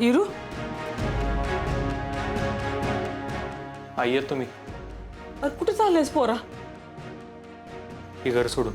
इरू आई येत तुम्ही अरे कुठे चाललेस पोरा? हे घर सोडून.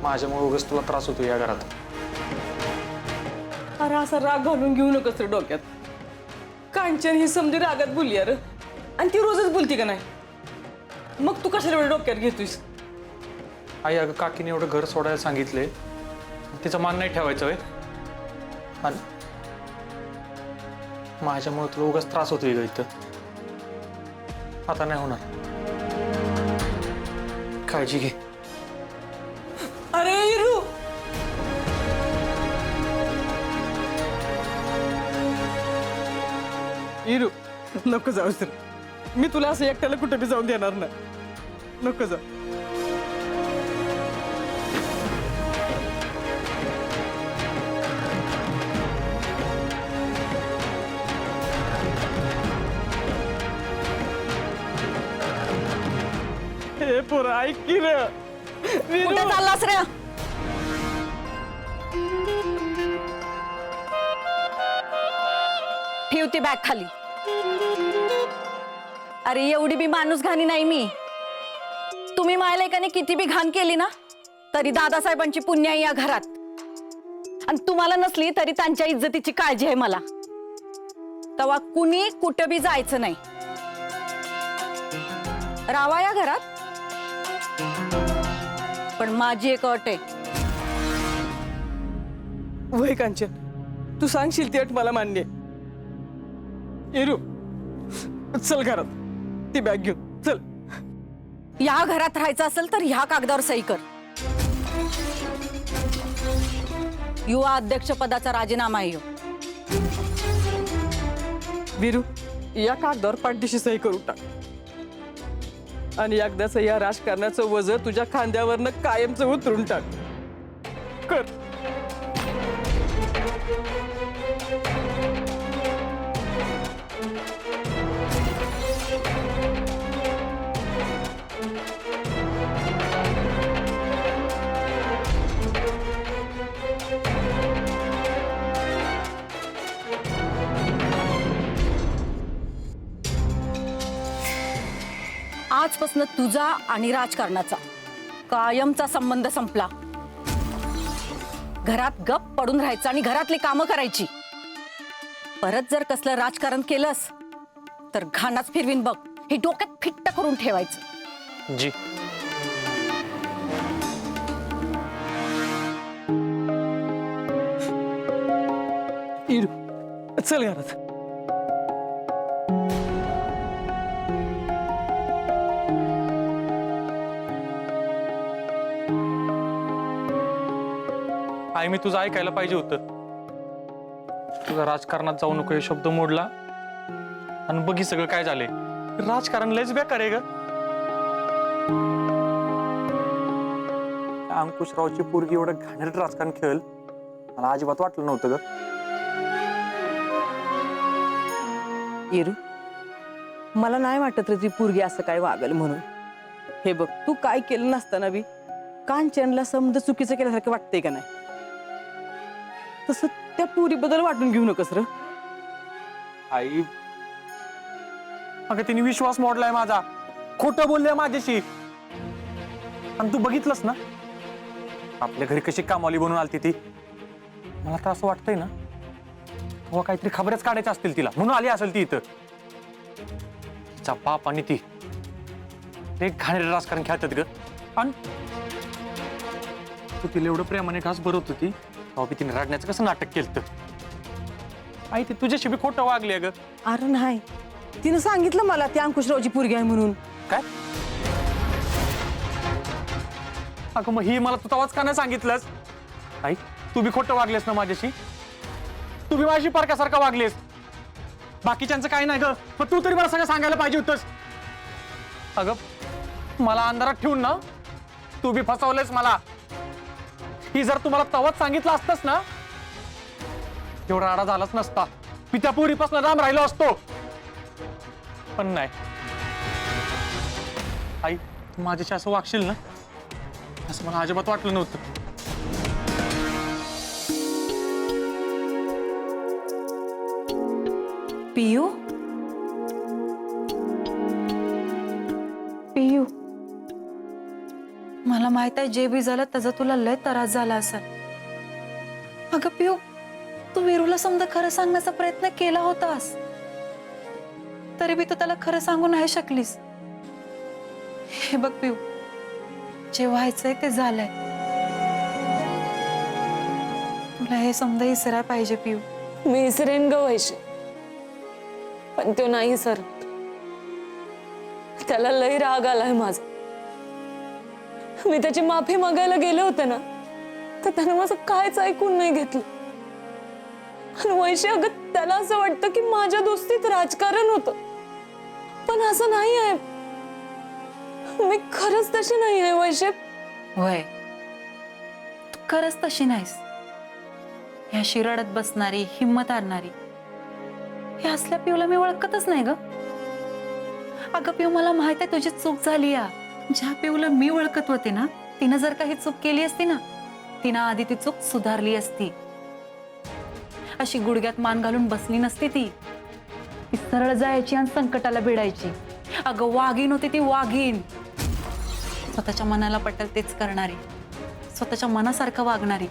माझ्यामुळे उगाच तुला त्रास होतो या घरात. अरे असा राग घालून घेऊ नकोस रे डोक्यात. कांचन ही समजी रागात बोलली अरे, आणि ती रोजच बोलती का नाही? मग तू कशाला एवढं डोक्यात घेतोयस? आई अगं काकीने एवढं घर सोडायला सांगितले, तिचं मान नाही ठेवायचं वे. आणि माझ्यामुळे तुला उगाच त्रास होतोय ग इथं. आता नाही होणार. काळजी घे. अरे इरू इरू नको जाऊस रे. मी तुला असं एकट्याला कुठे बी जाऊन देणार ना. नको जा. हे पोरा ऐक की रे. कुठे चाललास रे? ठेव ती बॅग खाली. अरे एवढी बी माणूस घाणी नाही मी. तुम्ही माझ्या लेकाने किती बी घाण केली ना तरी दादासाहेबांची पुण्य आहे या घरात. आणि तुम्हाला नसली तरी त्यांच्या इज्जतीची काळजी आहे मला. तेव्हा कुणी कुठं बी जायचं नाही. रावा या घरात, पण माझी एक अट आहे. वय कांचन, तू सांगशील ती अट मला मान्य. इरू चल घरात. ती बॅग घेऊन चल. या घरात राहायचं असेल तर ह्या कागदावर सही कर. युवा अध्यक्ष पदाचा राजीनामा आहे. वीरू या कागदावर पाठदिशी सही करून टाक. आणि एकदाचं या राजकारणाचं वजन तुझ्या खांद्यावरनं कायमचं उतरून टाक. कर. आजपासून तुझा आणि राजकारणाचा कायमचा संबंध संपला. घरात गप पडून राहायचं आणि घरातली कामं करायची. परत जर कसलं राजकारण केलंस तर घाणाच फिरवीन बघ. हे डोक्यात फिट्ट करून ठेवायचं. जी. इरू चल घरात. आई मी तुझं ऐकायला पाहिजे होतं. तुझा राजकारणात जाऊ नको हे शब्द मोडला आणि बघी सगळं काय झाले. राजकारण लयच बेकार आहे ग. अंकुशरावची पोरगी एवढं घाणेरड राजकारण खेळ मला अजिबात वाटलं नव्हतं ग. इरू मला नाही वाटत रे ती पोरगी असं काय वागल म्हणून. हे बघ तू काय केलं नसताना बी कांचनला समज चुकीचं केल्यासारखं वाटतंय का नाही? तसं त्या पोरीबद्दल वाटून घेऊ नकोस र. आई अगं तिने विश्वास मोडलाय माझा. खोटं बोलले माझ्याशी. आणि तू बघितलंस ना आपल्या घरी कशी कामवाली बनून आलती ती. मला तर असं वाटतंय ना तेव्हा काहीतरी खबरच काढायच्या असतील तिला म्हणून आली असेल ती इथं. तिचा बाप आणि ती ते घाणेरडं राजकारण खेळतात ग. आणि तू तिला एवढं प्रेमाने घास भरवत होती तेव्हा तिने रडण्याचं कसं नाटक केलं. आई ती तुझ्याशी बी खोटं वागली ग. अरे नाही तिनं सांगितलं मला ती अंकुशरावची पोरगी आहे म्हणून. काय अगं मग ही मला तू तवाच का नाही सांगितलंस? आई तू बी खोटं वागलेस ना माझ्याशी. तू बी माझी पारकासारखा वागलेस. बाकीच्यांचं काय नाही ग, पण तू तरी मला सगळं सांगायला पाहिजे होतंस. अगं मला अंधारात ठेवून ना तू बी फसवलेस मला. ही जर तुम्हाला तवाच सांगितलं असतंस ना एवढा राडा झालाच नसता. मी त्या पोरीपासून लांब राहिलो असतो. पण नाही आई तू माझ्याशी असं वागशील ना असं मला अजिबात वाटलं नव्हतं. पियू पियू, मला माहित आहे जे बी झालं त्याचा तुला लय त्रास झाला असेल. अगं पियू, तू वीरूला समजा खरं सांगण्याचा प्रयत्न केला होतास, तरी बी तू त्याला खरं सांगू नाही शकलीस. हे बघ पियू, जे व्हायचंय ते झालंय. तुला हे समजा विसरायला पाहिजे पियू. मी विसरेन ग वैशे, पण तो नाही सर. त्याला लई राग आलाय माझा. मी त्याची माफी मागायला गेले होते ना, तर त्यानं माझं कायच ऐकून नाही घेतलं. आणि वैशे, अगं त्याला असं वाटतं की माझ्या दोस्तीत राजकारण होतं, पण असं नाही आहे. मी खरंच तशी नाही आहे वैशे. होय, तू खरंच तशी नाहीस. ह्या शिरडत बसणारी, हिंमत हारणारी, हे असल्या पिऊला मी ओळखतच नाही ग. अगं पिऊ, मला माहित आहे तुझी चूक झाली या. ज्या पिऊला मी ओळखत होते ना, तिनं जर काही चूक केली असती ना, तिनं आधी ती चूक सुधारली असती. अशी गुडघ्यात मान घालून बसली नसती ती. ती सरळ जायची आणि संकटाला भिडायची. अगं वाघीण होती ती, वाघीण. स्वतःच्या मनाला पटेल तेच करणारी, स्वतःच्या मनासारखं वागणारी,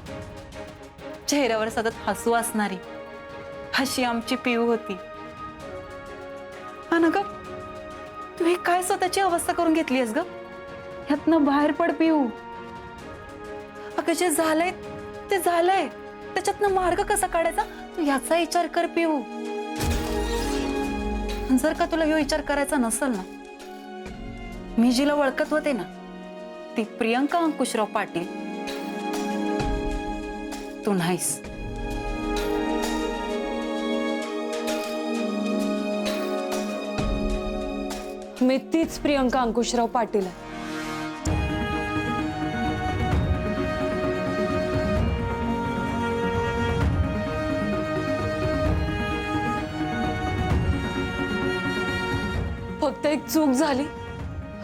चेहऱ्यावर सतत हसू असणारी, अशी आमची पिऊ होती. आणि ग, तू ही काय स्वतःची अवस्था करून घेतली आहेस ग? ह्यातनं बाहेर पड पिऊ. अगं जे झालंय ते झालंय, त्याच्यातनं मार्ग कसा काढायचा तू याचा विचार कर पिऊ. जर का तुला ह्यो विचार करायचा नसेल ना, मी जिला ओळखत होते ना, ती प्रियंका अंकुशराव पाटील तू नाहीस. मी तीच प्रियंका अंकुशराव पाटील आहे. फक्त एक चूक झाली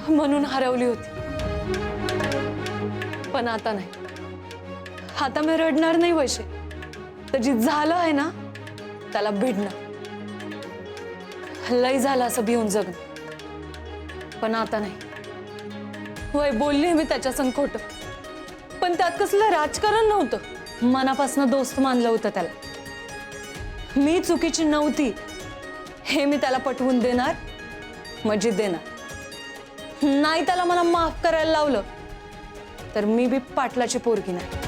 म्हणून हरवली होती, पण आता नाही. आता मी रडणार नाही वैशे. तर जे झालं आहे ना, त्याला भिडणार. लय झालं असं भिवून जगणं, पण आता नाही. वय बोलली मी त्याच्या संग खोटं, पण त्यात कसलं राजकारण नव्हतं. मनापासून दोस्त मानलं होतं त्याला. मी चुकीची नव्हती हे मी त्याला पटवून देणार, म्हणजे देणार. नाही त्याला मला माफ करायला लावलं तर मी बी पाटलाची पोरगी नाही.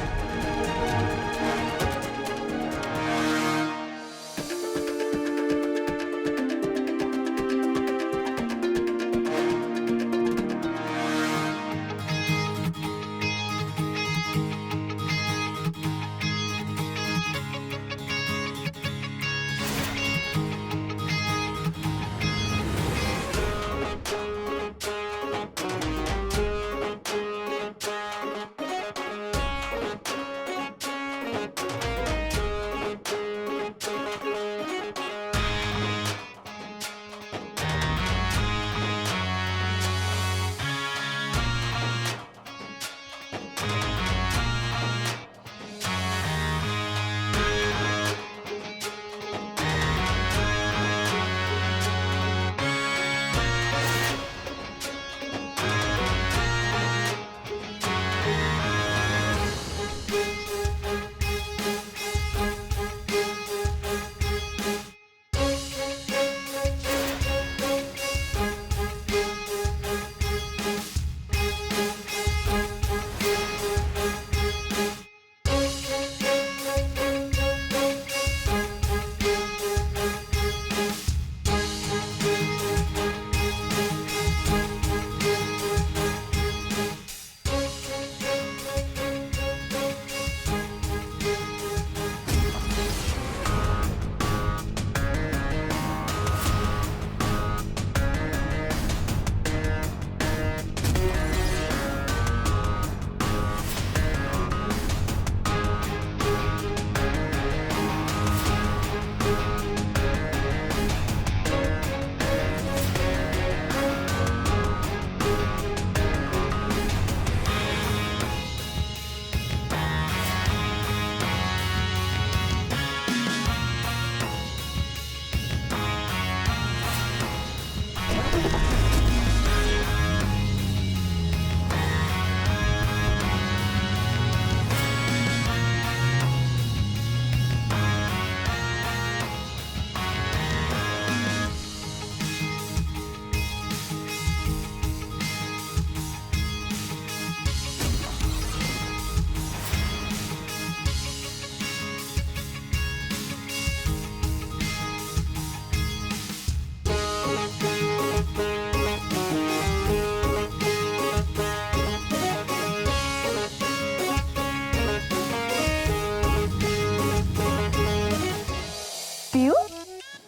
पियू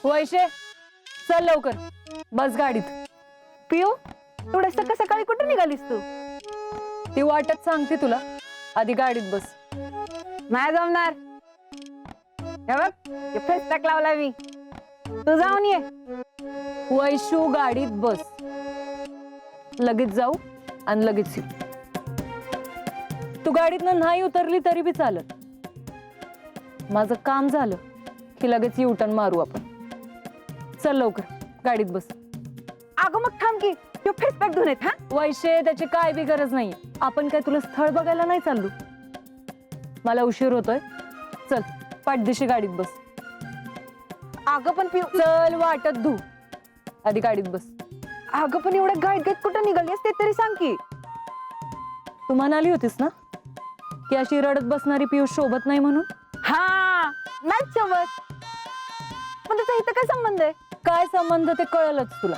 वैशे चल लवकर बस गाडीत. पिऊ एवढ्या सकाळी कुठे निघालीस तू? ती वाटत सांगते तुला, आधी गाडीत बस. नाही जमणार. हे बघ फेस पॅक लावला मी, तू जाऊन ये. वैशू गाडीत बस, लगेच जाऊ आणि लगेच येऊ. तू गाडीतनं नाही उतरली तरी बी चालत. माझं काम झालं की लगेच युटर्न मारू आपण. चल लवकर गाडीत बस. अगं मग थांब की, तो फेस पॅक धुन येत. हा वैशे त्याची काय बी गरज नाही. आपण काय तुला स्थळ बघायला नाही चाललो. मला उशीर होतोय, चल पाठदिशी गाडीत बस. अगं पण पिऊ, चल वाटत धू, आधी गाडीत बस. अगं पण एवढ्या गाडीत कुठं निघालीस ते तरी सांग की. तू म्हणाली होतीस ना की अशी रडत बसणारी पियुष शोभत नाही म्हणून. हा नाही सोबत, पण त्याचा इथं काय संबंध आहे? काय संबंध ते कळलंच तुला.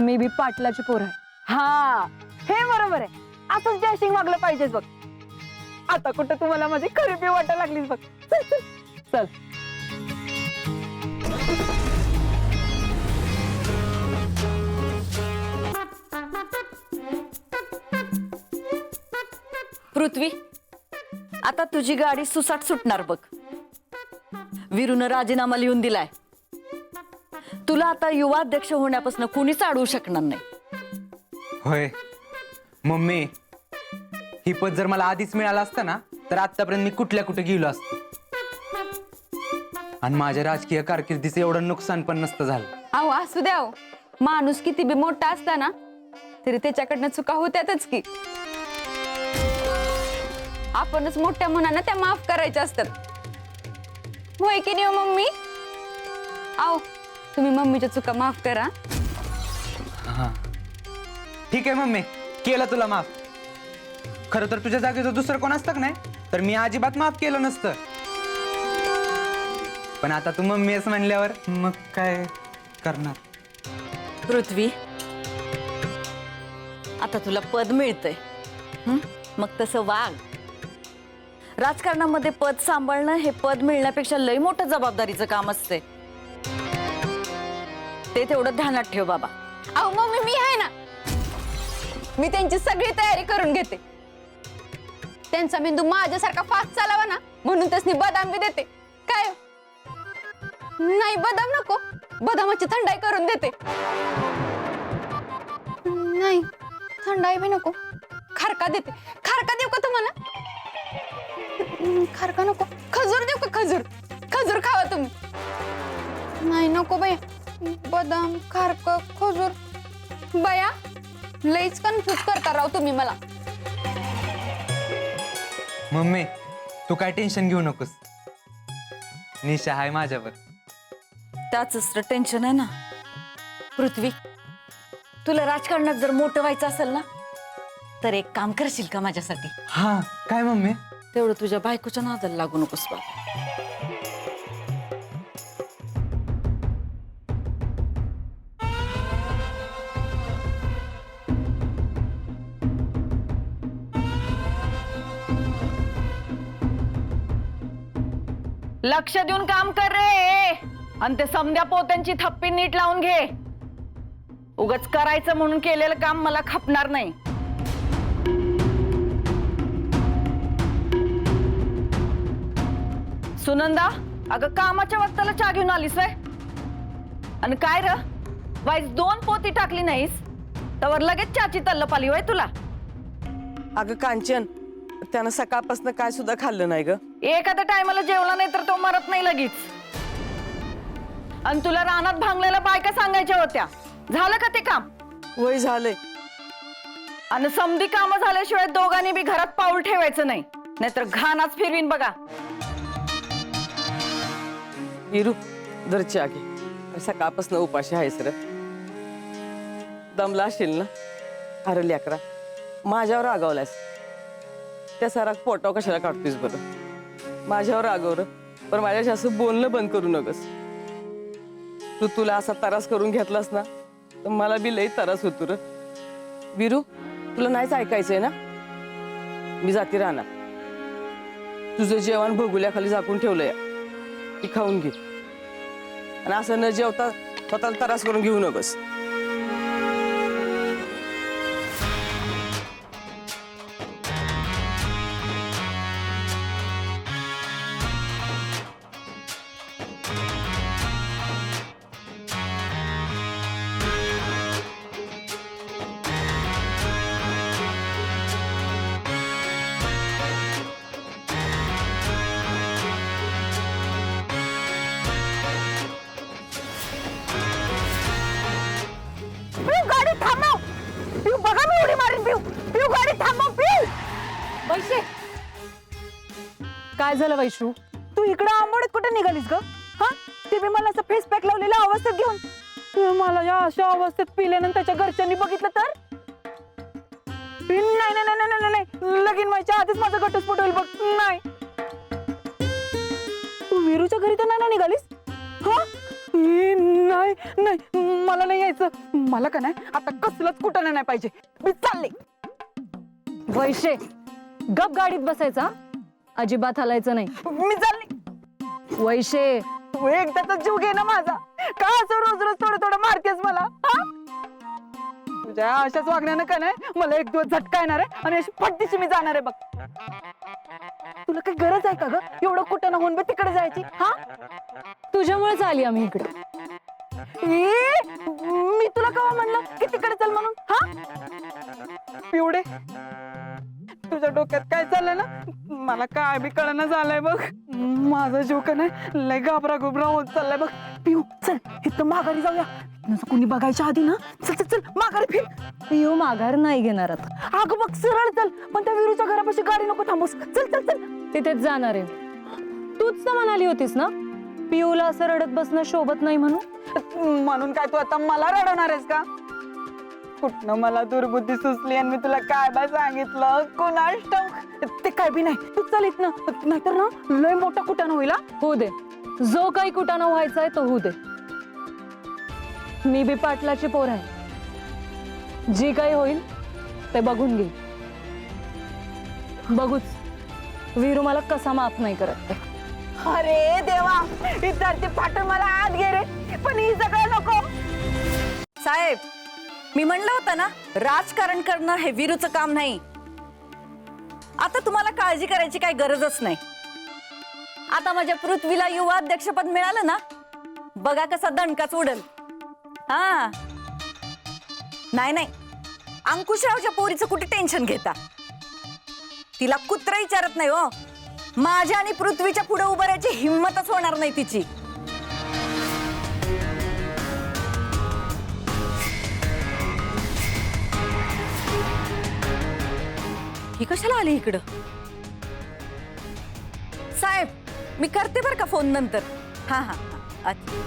मी बी पाटलाची पोर आहे. हा हे बरोबर आहे. असंच जयसिंग वागलं पाहिजेच बघ. आता कुठं तुम्हाला माझी खरी बी वाटायला लागलीच बघ. चल चल चल. पृथ्वी, आता तुझी गाडी सुसाट सुटणार बघ. वीरूनं राजीनामा लिहून दिलाय. तुला आता युवा अध्यक्ष होण्यापासून कुणीच अडवू शकणार नाही. होय मम्मी, ही पद जर मला आधीच मिळालं असतं ना तर आतापर्यंत मी कुठे गेलो असतो आणि माझ्या राजकीय कारकिर्दीचं एवढं नुकसान पण नसतं झालं. अहो असू द्या हो. माणूस किती बी मोठा असता ना तरी त्याच्याकडनं चुका होत्यातच की. आपणच मोठ्या मनानं त्या माफ करायच्या असतात. होय की नाही हो मम्मी? आओ तुम्ही मम्मीच्या चुका माफ करा. हा ठीक आहे मम्मी, केलं तुला माफ. खरं तर तुझ्या जागेचं दुसरं कोण असतं का नाही तर मी अजिबात माफ केलं नसतं. पण आता तू मम्मी असं म्हणल्यावर मग काय करणार. पृथ्वी, आता तुला पद मिळतंय, मग तसं वाग. राजकारणामध्ये पद सांभाळणं हे पद मिळण्यापेक्षा लय मोठं जबाबदारीचं काम असते. ते तेवढं ध्यानात ठेव बाबा. अहो मम्मी मी आहे ना, मी त्यांची सगळी तयारी करून घेते. त्यांचा मेंदू माझ्यासारखा फास्ट चालावा ना म्हणून त्यासनी बदाम बी देते. काय नाही बदाम नको, बदामाची थंडाई करून देते. नाही थंडाई बी नको, खारका देते. खारका देऊ का तुम्हाला? खारका नको. खजूर देऊ का? खजूर खजूर खावा तुम्ही. नाही नको बाया, बदाम खारका खजूर. बाया लईच कन्फ्यूज करता राव तुम्ही मला. मम्मी तू काय टेन्शन घेऊ नकोस, निशा आहे माझ्यावर. त्याच तर टेन्शन आहे ना. पृथ्वी, तुला राजकारणात जर मोठं व्हायचं असेल ना तर एक काम करशील का माझ्यासाठी? हा काय मम्मी? तेवढं तुझ्या बायकोच्या नादाला लागू नकोस बाबा. लक्ष देऊन काम कर रे, आणि ते समद्या पोत्यांची थप्पी नीट लावून घे. उगाच करायचं म्हणून केलेलं काम मला खपणार नाही. सुनंदा, अगं कामाच्या वक्ताला चहा घेऊन आलीस वय? आणि काय र वाईस 2 पोती टाकली नाहीस तर लगेच चहाची तल्लप आली वय तुला? अगं कांचन, त्यानं सकाळपासून काय सुद्धा खाल्लं नाही ग. एखाद्या टायमाला जेवला नाही तर तो मरत नाही लगेच. आणि तुला रानात भांगलेल्या बायका सांगायच्या होत्या, झालं का ते काम? वय झालंय. आणि समधी काम झाल्याशिवाय दोघांनी बी घरात पाऊल ठेवायचं नाही, नाहीतर घाणाच फिरवीन बघा. विरू जर चहा घे, सकाळपासून उपाशी आहेस र. दमला असेल ना. अरे लेकरा, माझ्यावर रागावलास. त्या सारा पोटाव कशाला काढतोस बरं? माझ्यावर रागवर, पण माझ्याशी असं बोलणं बंद करू नकस. तुला असा त्रास करून घेतलास ना तर मला बी लई त्रास होतो र. विरू, तुला नाहीच ऐकायचंय ना? मी जाते राहणार. तुझं जेवण भगुल्याखाली झाकून ठेवलंय, ती खाऊन घे. आणि असं न जेवता स्वतःला त्रास करून घेऊ नकोस. गाडी थांबव. पिऊ बघा मी उडी मारीन. पिऊ पिऊ गाडी थांबव. पिऊ वैशे काय झालं वैशू? तू इकडं आंबोडीत कुठे निघालीस ग? हा ते बी मला असं फेस पॅक लावलेल्या अवस्थेत घेऊन. तू मला या अशा अवस्थेत पिल्यानंतर त्याच्या घरच्यांनी बघितलं तर? नाही नाही नाही नाही नाही, लगीन व्हायच्या आधीच माझा घटस्फोट होईल बघ. नाही, तू वीरूच्या घरी तर नाही ना निघालीस? हा नाही नाही, मला नाही यायचं. मला का नाही आता कसलंच कुठं नाही पाहिजे. मी चालले. वैशे गप गाडीत बसायचा, अजिबात हलायचं नाही. मी चालले. वैशे तू एकदाचा जीव घे ना माझा. का असं रोज रोज थोडं थोडं मारतेस मला? हा? तुझ्या अशाच वागण्यानं का नाही मला एक दिवस झटका येणार आहे आणि अशी फटदिशी मी जाणार आहे बघ. तुला काही गरज आहे का ग एवढं कुठं ना होऊन बे तिकडे जायची? हा तुझ्यामुळेच आली आम्ही इकडे. मी तुला केव्हा म्हणलं की तिकडे चल म्हणून? हा पिवडे, तुझ्या डोक्यात काय चाललंय ना मला काय बी कळना झालंय बघ. माझा जीव का नाही लय घाबरा घुबरा होत चाललाय बघ. पिऊ चल इथं माघारी जाऊया. कोणी बघायच्या आधी ना चल चल चल माघारी फिर. पिऊ माघार नाही घेणार आता. अगं बघ सरळ चल, पण त्या वीरूच्या घरापाशी गाडी नको थांबूस. चल चल चल. तिथेच जाणार आहे. तूच तर म्हणाली होतीस ना पिऊला असं रडत बसणं शोभत नाही म्हणून. म्हणून काय तू आता मला रडवणार आहेस का? कुठनं मला दुर्बुद्धी सुचली आणि मी तुला काय बा सांगितलं कोणास ठाऊक. ते काय बी नाही, तू चल इथनं. नाहीतर ना लय मोठा कुठं होईल. होऊ दे, जो काही कुटाणा व्हायचाय तो होऊ दे. मी बी पाटलाची पोर आहे. जी काही होईल ते बघून घे. बघूच वीरू मला कसा माफ नाही करत ते. अरे देवा, इतर ते फाटून मला आत गे रे, पण ही सगळं नको. साहेब, मी म्हणलं होतं ना राजकारण करणं हे वीरूचं काम नाही. आता तुम्हाला काळजी करायची काही गरजच नाही. आता माझ्या पृथ्वीला युवा अध्यक्षपद मिळालं ना, बघा कसा दणकाच उडल. हा नाही नाही, अंकुशरावच्या पोरीचं कुठे टेन्शन घेता? तिला कुत्रा विचारत नाही हो. माझ्या आणि पृथ्वीच्या पुढे उभं राहायची हिंमतच होणार नाही तिची. ही कशाला आली इकडं? साहेब, मी करते बरं का फोन नंतर. हा हा हा, अच्छा.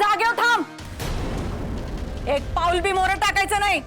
जागेवर थांब. एक पाऊल बी मोर टाकायचं नाही.